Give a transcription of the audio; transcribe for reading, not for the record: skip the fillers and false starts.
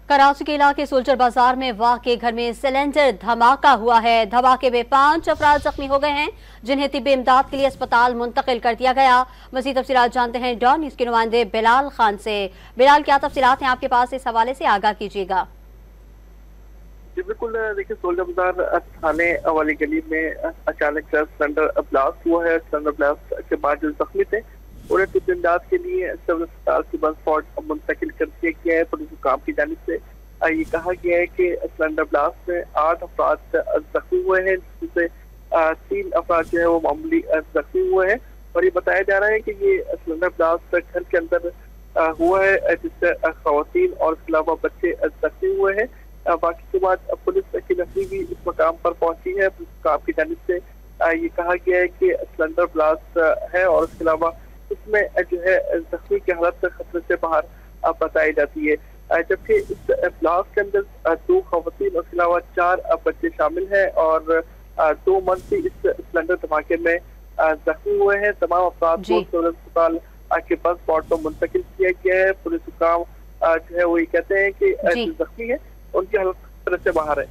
कराची के इलाके सुलचर बाजार में वाक़ घर में सिलेंडर धमाका हुआ है। धमाके में 5 अफराद जख्मी हो गए हैं, जिन्हें तिब्बी इमदाद के लिए अस्पताल मुंतकिल कर दिया गया। मज़ीद तफसीलात जानते हैं डॉन न्यूज़ के नुमाइंदे बिलाल खान से। बिलाल, क्या तफसीलात हैं आपके पास, इस हवाले से आगाह कीजिएगा। जी बिल्कुल, देखिए सोलजर बाजार थाने वाली गली में अचानक सिलेंडर ब्लास्ट हुआ है। सिलेंडर ब्लास्ट के बाद जो जख्मी थे उन्हें तिब्बी इमदाद के लिए सिविल अस्पताल की बस स्पॉट मुंतकिल कर दिया गया है। पुलिस हुकाम की जानिब से ये कहा गया है कि सिलेंडर ब्लास्ट में 8 अफराद जख्मी हुए हैं, जिसमें 3 अफराद जो है वो मामूली जख्मी हुए हैं। और ये बताया जा रहा है कि ये सिलेंडर ब्लास्ट घर के अंदर हुआ है, जिससे खवातीन और इसके अलावा बच्चे जख्मी हुए हैं। बाकी के बाद पुलिस की नफरी भी इस मकाम पर पहुंची है। पुलिस हुकाम की जानिब से ये कहा गया है कि सिलेंडर ब्लास्ट है और इसके अलावा इसमें जो है जख्मी की हालत खतरे से बाहर बताई जाती है। जबकि इस ब्लास्ट के अंदर 2 खवातीन और इसके अलावा 4 बच्चे शामिल हैं और 2 मर्द भी इस सिलेंडर धमाके में जख्मी हुए हैं। तमाम अफराद को सिविल अस्पताल के बस स्पॉट पर मुंतकिल किया गया है। पुलिस हुकाम जो है वो ये कहते हैं कि जख्मी है उनकी हालत खतरे से बाहर है।